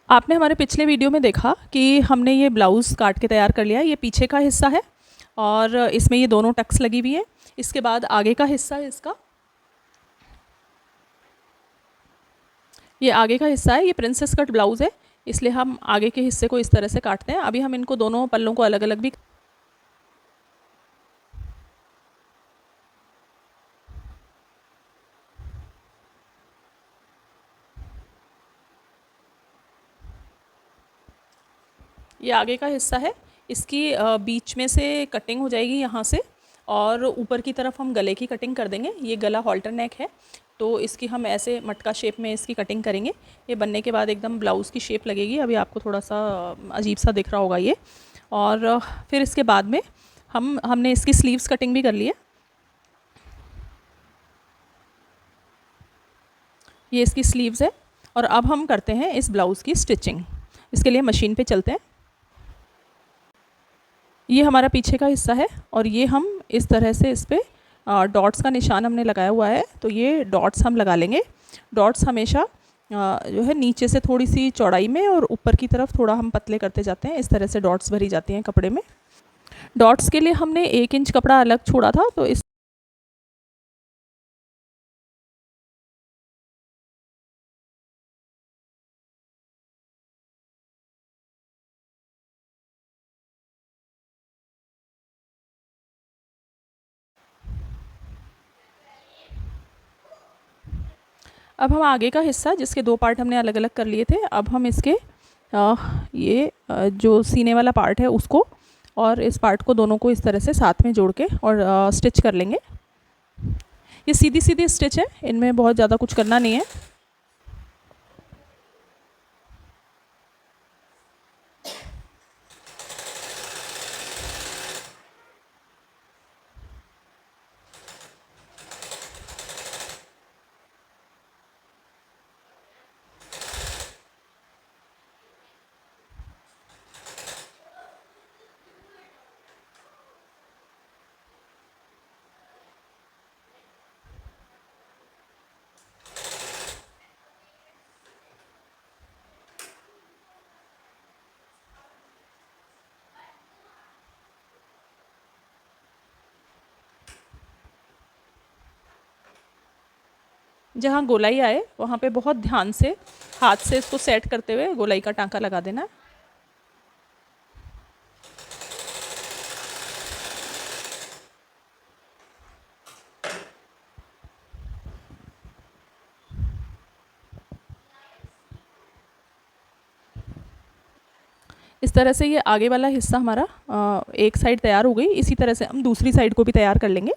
आपने हमारे पिछले वीडियो में देखा कि हमने ये ब्लाउज़ काट के तैयार कर लिया है। ये पीछे का हिस्सा है और इसमें ये दोनों टक्स लगी हुई है। इसके बाद आगे का हिस्सा है इसका, ये आगे का हिस्सा है। ये प्रिंसेस कट ब्लाउज़ है, इसलिए हम आगे के हिस्से को इस तरह से काटते हैं। अभी हम इनको दोनों पल्लों को अलग अलग भी, ये आगे का हिस्सा है। इसकी बीच में से कटिंग हो जाएगी यहाँ से, और ऊपर की तरफ हम गले की कटिंग कर देंगे। ये गला हॉल्टर नेक है, तो इसकी हम ऐसे मटका शेप में इसकी कटिंग करेंगे। ये बनने के बाद एकदम ब्लाउज़ की शेप लगेगी। अभी आपको थोड़ा सा अजीब सा दिख रहा होगा ये। और फिर इसके बाद में हमने इसकी स्लीव्स कटिंग भी कर ली है। ये इसकी स्लीव्स है, और अब हम करते हैं इस ब्लाउज़ की स्टिचिंग। इसके लिए मशीन पे चलते हैं। ये हमारा पीछे का हिस्सा है, और ये हम इस तरह से इस पर डॉट्स का निशान हमने लगाया हुआ है, तो ये डॉट्स हम लगा लेंगे। डॉट्स हमेशा जो है नीचे से थोड़ी सी चौड़ाई में और ऊपर की तरफ थोड़ा हम पतले करते जाते हैं। इस तरह से डॉट्स भरी जाती हैं कपड़े में। डॉट्स के लिए हमने 1 इंच कपड़ा अलग छोड़ा था, तो इस अब हम आगे का हिस्सा, जिसके 2 पार्ट हमने अलग अलग कर लिए थे, अब हम इसके जो सीने वाला पार्ट है उसको और इस पार्ट को, दोनों को इस तरह से साथ में जोड़ के और स्टिच कर लेंगे। ये सीधी सीधी स्टिच है, इनमें बहुत ज़्यादा कुछ करना नहीं है। जहाँ गोलाई आए वहाँ पे बहुत ध्यान से हाथ से इसको सेट करते हुए गोलाई का टांका लगा देना है। इस तरह से ये आगे वाला हिस्सा हमारा एक साइड तैयार हो गई। इसी तरह से हम दूसरी साइड को भी तैयार कर लेंगे।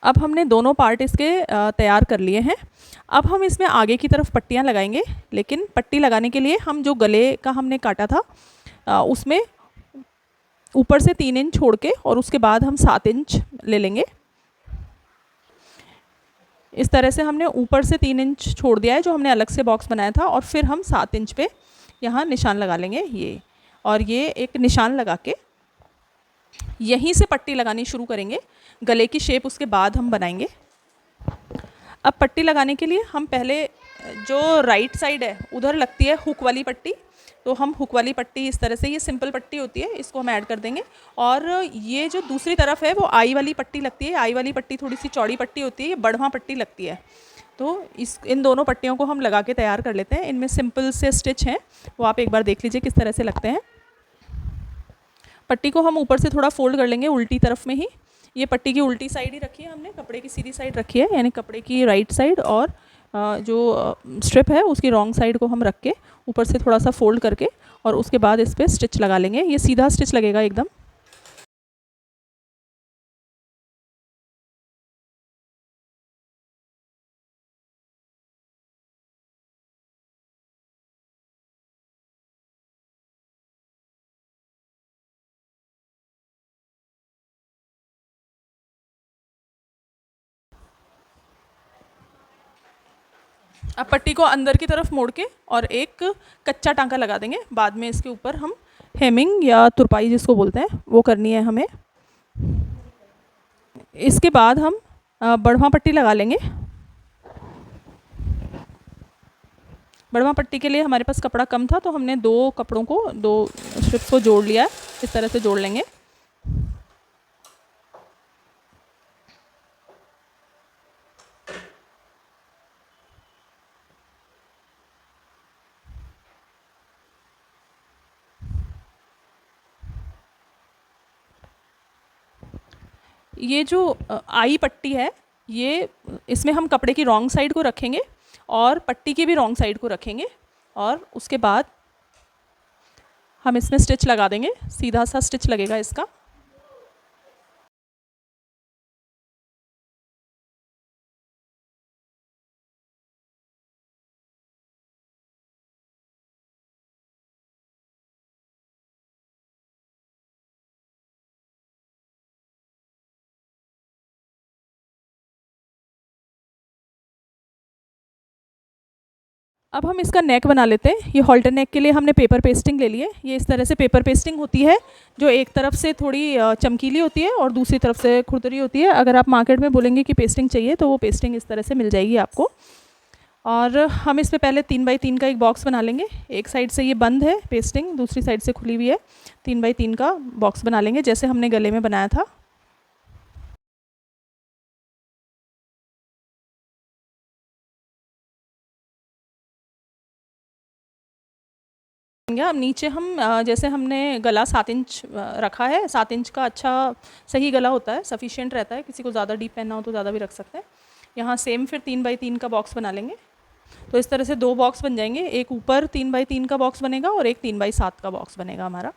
अब हमने दोनों पार्ट इसके तैयार कर लिए हैं। अब हम इसमें आगे की तरफ पट्टियाँ लगाएंगे, लेकिन पट्टी लगाने के लिए हम जो गले का हमने काटा था उसमें ऊपर से 3 इंच छोड़ के, और उसके बाद हम 7 इंच ले लेंगे। इस तरह से हमने ऊपर से 3 इंच छोड़ दिया है जो हमने अलग से बॉक्स बनाया था, और फिर हम 7 इंच पे यहाँ निशान लगा लेंगे ये। और ये एक निशान लगा के यहीं से पट्टी लगानी शुरू करेंगे। गले की शेप उसके बाद हम बनाएंगे। अब पट्टी लगाने के लिए हम पहले जो राइट साइड है उधर लगती है हुक वाली पट्टी, तो हम हुक वाली पट्टी इस तरह से, ये सिंपल पट्टी होती है, इसको हम ऐड कर देंगे। और ये जो दूसरी तरफ है वो आई वाली पट्टी लगती है। आई वाली पट्टी थोड़ी सी चौड़ी पट्टी होती है, ये बढ़वा पट्टी लगती है। तो इन दोनों पट्टियों को हम लगा के तैयार कर लेते हैं। इनमें सिंपल से स्टिच हैं, वो आप एक बार देख लीजिए किस तरह से लगते हैं। पट्टी को हम ऊपर से थोड़ा फोल्ड कर लेंगे उल्टी तरफ में ही। ये पट्टी की उल्टी साइड ही रखी है हमने, कपड़े की सीधी साइड रखी है, यानी कपड़े की राइट साइड, और जो स्ट्रिप है उसकी रॉन्ग साइड को हम रख के ऊपर से थोड़ा सा फोल्ड करके, और उसके बाद इस पर स्टिच लगा लेंगे। ये सीधा स्टिच लगेगा एकदम। अब पट्टी को अंदर की तरफ मोड़ के और एक कच्चा टांका लगा देंगे। बाद में इसके ऊपर हम हेमिंग या तुरपाई जिसको बोलते हैं वो करनी है हमें। इसके बाद हम बढ़वा पट्टी लगा लेंगे। बड़वा पट्टी के लिए हमारे पास कपड़ा कम था, तो हमने 2 कपड़ों को, 2 स्ट्रिप्स को जोड़ लिया है। इस तरह से जोड़ लेंगे। ये जो आई पट्टी है, ये इसमें हम कपड़े की रॉन्ग साइड को रखेंगे और पट्टी की भी रॉन्ग साइड को रखेंगे, और उसके बाद हम इसमें स्टिच लगा देंगे। सीधा सा स्टिच लगेगा इसका। अब हम इसका नेक बना लेते हैं। ये हॉल्टर नेक के लिए हमने पेपर पेस्टिंग ले ली है। ये इस तरह से पेपर पेस्टिंग होती है, जो एक तरफ से थोड़ी चमकीली होती है और दूसरी तरफ से खुरदरी होती है। अगर आप मार्केट में बोलेंगे कि पेस्टिंग चाहिए, तो वो पेस्टिंग इस तरह से मिल जाएगी आपको। और हम इस पे पहले 3 बाई 3 का एक बॉक्स बना लेंगे। एक साइड से ये बंद है पेस्टिंग, दूसरी साइड से खुली हुई है। 3 बाई 3 का बॉक्स बना लेंगे, जैसे हमने गले में बनाया था। अब नीचे हम जैसे हमने गला 7 इंच रखा है, 7 इंच का अच्छा सही गला होता है, सफिशिएंट रहता है। किसी को ज़्यादा डीप पहनना हो तो ज़्यादा भी रख सकते हैं। यहाँ सेम फिर 3 बाई 3 का बॉक्स बना लेंगे। तो इस तरह से 2 बॉक्स बन जाएंगे। एक ऊपर 3 बाई 3 का बॉक्स बनेगा और एक 3 बाई 7 का बॉक्स बनेगा हमारा।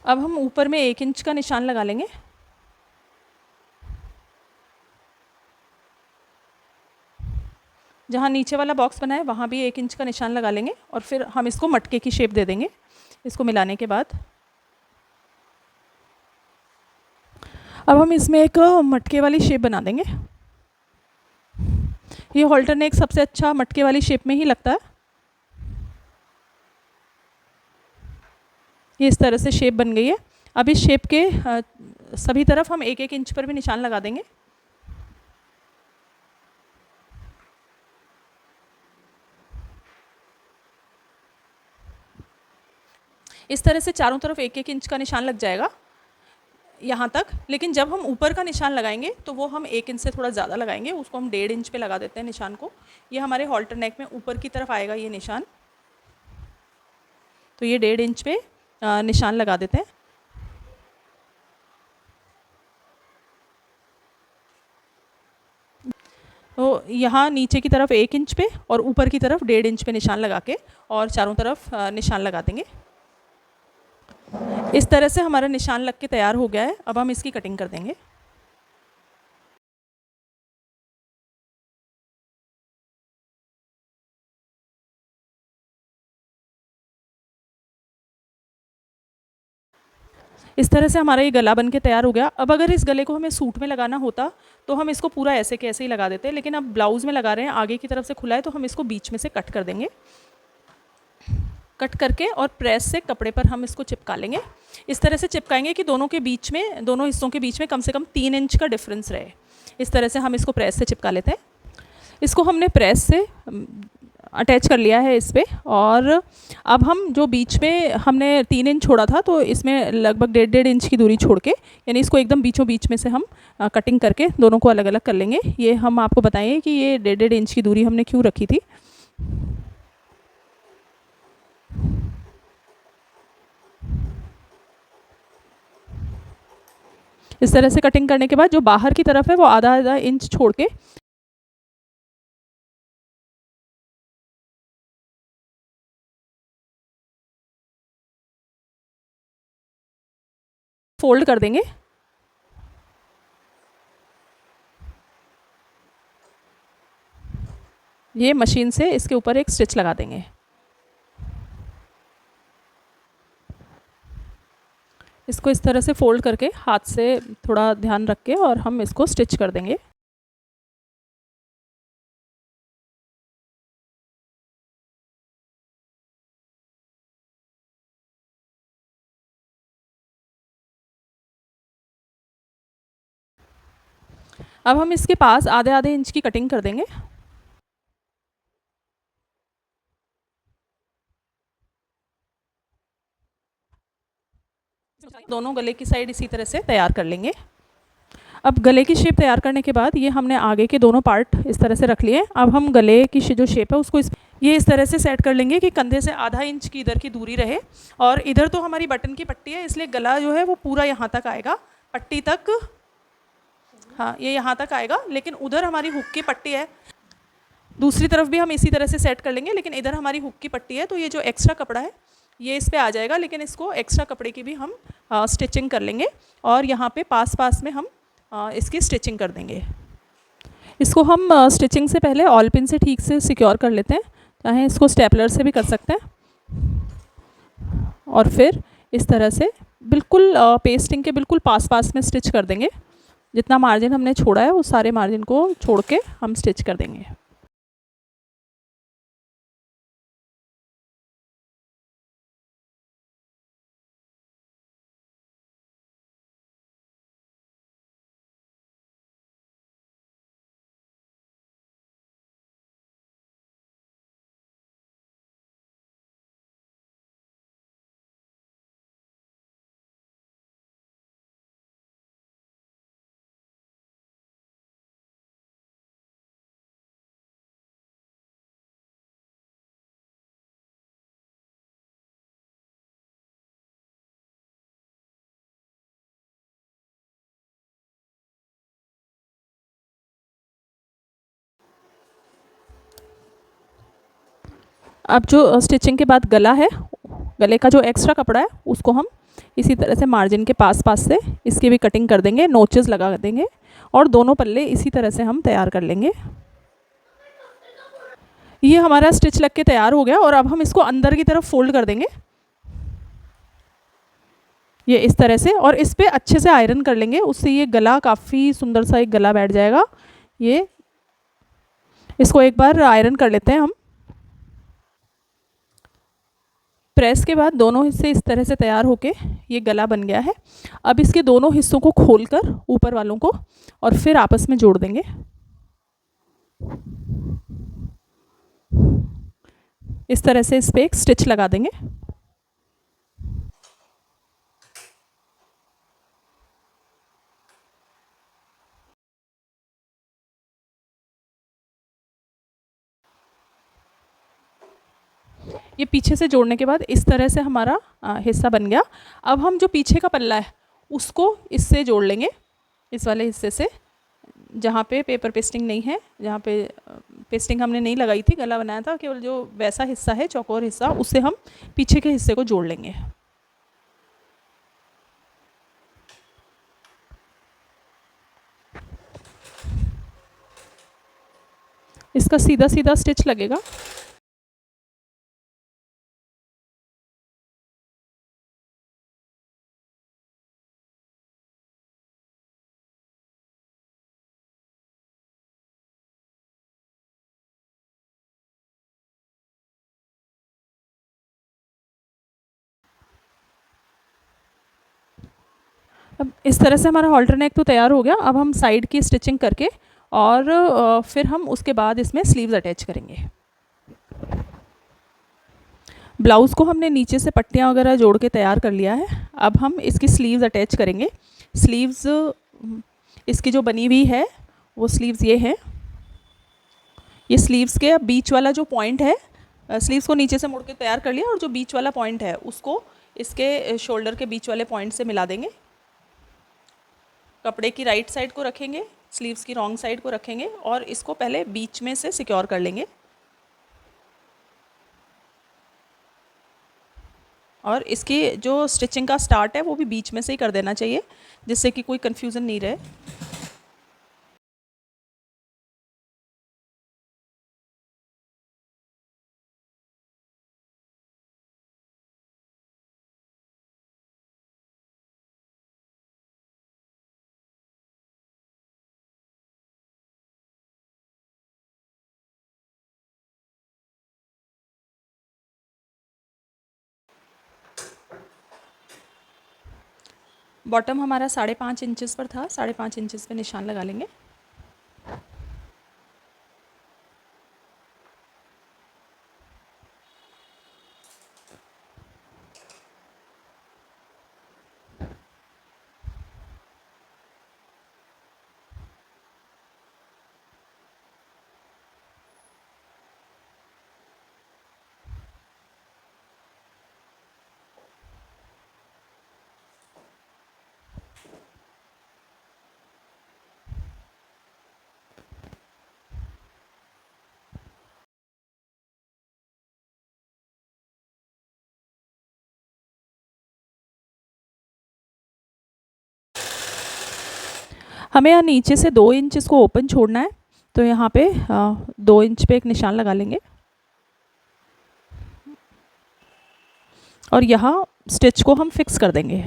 अब हम ऊपर में 1 इंच का निशान लगा लेंगे। जहाँ नीचे वाला बॉक्स बना है वहाँ भी 1 इंच का निशान लगा लेंगे, और फिर हम इसको मटके की शेप दे देंगे। इसको मिलाने के बाद अब हम इसमें एक मटके वाली शेप बना देंगे। ये हॉल्टर नेक सबसे अच्छा मटके वाली शेप में ही लगता है। ये इस तरह से शेप बन गई है। अब इस शेप के सभी तरफ हम 1-1 इंच पर भी निशान लगा देंगे। इस तरह से चारों तरफ 1-1 इंच का निशान लग जाएगा यहाँ तक। लेकिन जब हम ऊपर का निशान लगाएंगे तो वो हम 1 इंच से थोड़ा ज़्यादा लगाएंगे। उसको हम 1.5 इंच पे लगा देते हैं निशान को। ये हमारे हॉल्टर नेक में ऊपर की तरफ आएगा ये निशान, तो ये 1.5 इंच पे निशान लगा देते हैं। तो यहाँ नीचे की तरफ 1 इंच पे और ऊपर की तरफ 1.5 इंच पे निशान लगा के और चारों तरफ निशान लगा देंगे। इस तरह से हमारा निशान लग के तैयार हो गया है। अब हम इसकी कटिंग कर देंगे। इस तरह से हमारा ये गला बन के तैयार हो गया। अब अगर इस गले को हमें सूट में लगाना होता तो हम इसको पूरा ऐसे के ऐसे ही लगा देते, लेकिन अब ब्लाउज़ में लगा रहे हैं, आगे की तरफ से खुला है, तो हम इसको बीच में से कट कर देंगे। कट करके और प्रेस से कपड़े पर हम इसको चिपका लेंगे। इस तरह से चिपकाएंगे कि दोनों के बीच में, दोनों हिस्सों के बीच में कम से कम 3 इंच का डिफरेंस रहे। इस तरह से हम इसको प्रेस से चिपका लेते हैं। इसको हमने प्रेस से अटैच कर लिया है इस पर। और अब हम जो बीच में हमने 3 इंच छोड़ा था, तो इसमें लगभग 1.5 इंच की दूरी छोड़ के, यानी इसको एकदम बीचों बीच में से हम कटिंग करके दोनों को अलग अलग कर लेंगे। ये हम आपको बताएं कि ये 1.5 इंच की दूरी हमने क्यों रखी थी। इस तरह से कटिंग करने के बाद जो बाहर की तरफ है वो आधा आधा इंच छोड़ के फोल्ड कर देंगे। ये मशीन से इसके ऊपर एक स्टिच लगा देंगे। इसको इस तरह से फोल्ड करके हाथ से थोड़ा ध्यान रख के और हम इसको स्टिच कर देंगे। अब हम इसके पास आधे आधे इंच की कटिंग कर देंगे। दोनों गले की साइड इसी तरह से तैयार कर लेंगे। अब गले की शेप तैयार करने के बाद ये हमने आगे के दोनों पार्ट इस तरह से रख लिए। अब हम गले की जो शेप है उसको ये इस तरह से सेट कर लेंगे कि कंधे से आधा इंच की इधर की दूरी रहे, और इधर तो हमारी बटन की पट्टी है इसलिए गला जो है वो पूरा यहाँ तक आएगा, पट्टी तक, हाँ ये यहाँ तक आएगा, लेकिन उधर हमारी हुक की पट्टी है। दूसरी तरफ भी हम इसी तरह से सेट कर लेंगे, लेकिन इधर हमारी हुक की पट्टी है तो ये जो एक्स्ट्रा कपड़ा है ये इस पे आ जाएगा, लेकिन इसको एक्स्ट्रा कपड़े की भी हम स्टिचिंग कर लेंगे और यहाँ पे पास पास में हम इसकी स्टिचिंग कर देंगे। इसको हम स्टिचिंग से पहले ऑल पिन से ठीक से सिक्योर कर लेते हैं, चाहे इसको स्टेपलर से भी कर सकते हैं। और फिर इस तरह से बिल्कुल पेस्टिंग के बिल्कुल पास पास में स्टिच कर देंगे। जितना मार्जिन हमने छोड़ा है उस सारे मार्जिन को छोड़ के हम स्टिच कर देंगे। अब जो स्टिचिंग के बाद गला है, गले का जो एक्स्ट्रा कपड़ा है उसको हम इसी तरह से मार्जिन के पास पास से इसकी भी कटिंग कर देंगे, नोचेस लगा देंगे और दोनों पल्ले इसी तरह से हम तैयार कर लेंगे। ये हमारा स्टिच लग के तैयार हो गया और अब हम इसको अंदर की तरफ फोल्ड कर देंगे ये इस तरह से, और इस पर अच्छे से आयरन कर लेंगे, उससे ये गला काफ़ी सुंदर सा एक गला बैठ जाएगा। ये इसको एक बार आयरन कर लेते हैं हम। प्रेस के बाद दोनों हिस्से इस तरह से तैयार होके ये गला बन गया है। अब इसके दोनों हिस्सों को खोलकर ऊपर वालों को और फिर आपस में जोड़ देंगे। इस तरह से इस पर एक स्टिच लगा देंगे। ये पीछे से जोड़ने के बाद इस तरह से हमारा हिस्सा बन गया। अब हम जो पीछे का पल्ला है उसको इससे जोड़ लेंगे, इस वाले हिस्से से जहाँ पे पेपर पेस्टिंग नहीं है, जहाँ पे पेस्टिंग हमने नहीं लगाई थी, गला बनाया था, केवल जो वैसा हिस्सा है चौकोर हिस्सा उससे हम पीछे के हिस्से को जोड़ लेंगे। इसका सीधा सीधा स्टिच लगेगा। अब इस तरह से हमारा हॉल्टर नेक तो तैयार हो गया। अब हम साइड की स्टिचिंग करके और फिर हम उसके बाद इसमें स्लीव्स अटैच करेंगे। ब्लाउज़ को हमने नीचे से पट्टियाँ वगैरह जोड़ के तैयार कर लिया है। अब हम इसकी स्लीव्स अटैच करेंगे। स्लीव्स इसकी जो बनी हुई है वो स्लीव्स ये है। ये स्लीव्स के बीच वाला जो पॉइंट है, स्लीव्स को नीचे से मुड़ के तैयार कर लिया और जो बीच वाला पॉइंट है उसको इसके शोल्डर के बीच वाले पॉइंट से मिला देंगे। कपड़े की राइट साइड को रखेंगे, स्लीव्स की रॉन्ग साइड को रखेंगे और इसको पहले बीच में से सिक्योर कर लेंगे। और इसकी जो स्टिचिंग का स्टार्ट है वो भी बीच में से ही कर देना चाहिए, जिससे कि कोई कन्फ्यूज़न नहीं रहे। बॉटम हमारा 5.5 इंचेस पर था, 5.5 इंचेस पे निशान लगा लेंगे। हमें यहाँ नीचे से 2 इंच इसको ओपन छोड़ना है, तो यहाँ पे 2 इंच पे एक निशान लगा लेंगे और यहाँ स्टिच को हम फिक्स कर देंगे।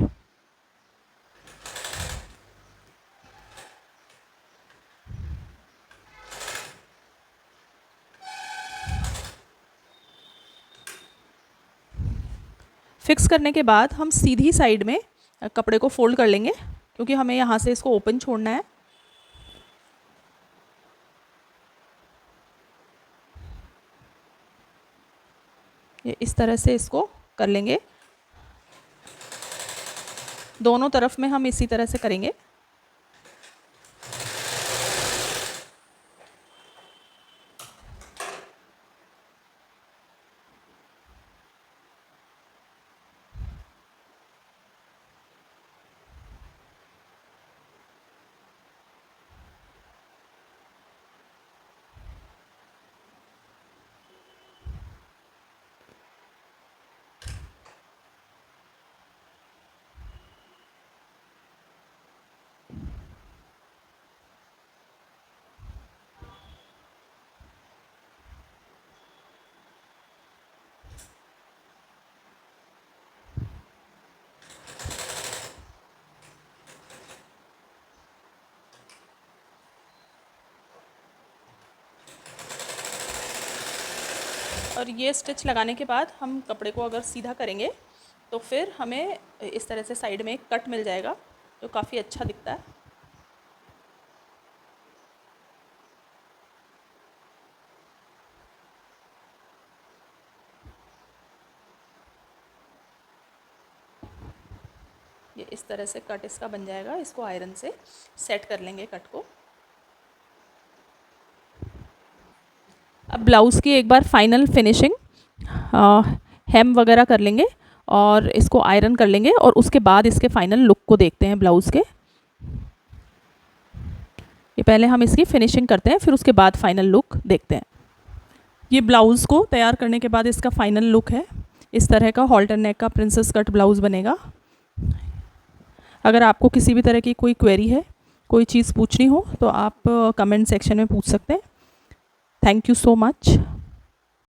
फिक्स करने के बाद हम सीधी साइड में कपड़े को फोल्ड कर लेंगे, क्योंकि हमें यहाँ से इसको ओपन छोड़ना है। ये इस तरह से इसको कर लेंगे, दोनों तरफ में हम इसी तरह से करेंगे। और ये स्टिच लगाने के बाद हम कपड़े को अगर सीधा करेंगे तो फिर हमें इस तरह से साइड में एक कट मिल जाएगा, जो काफ़ी अच्छा दिखता है। ये इस तरह से कट इसका बन जाएगा। इसको आयरन से सेट कर लेंगे कट को। अब ब्लाउज़ की एक बार फाइनल फिनिशिंग हेम वगैरह कर लेंगे और इसको आयरन कर लेंगे, और उसके बाद इसके फाइनल लुक को देखते हैं ब्लाउज़ के। ये पहले हम इसकी फिनिशिंग करते हैं, फिर उसके बाद फाइनल लुक देखते हैं। ये ब्लाउज़ को तैयार करने के बाद इसका फाइनल लुक है। इस तरह का हॉल्टर नेक का प्रिंसेस कट ब्लाउज़ बनेगा। अगर आपको किसी भी तरह की कोई क्वेरी है, कोई चीज़ पूछनी हो, तो आप कमेंट सेक्शन में पूछ सकते हैं। Thank you so much.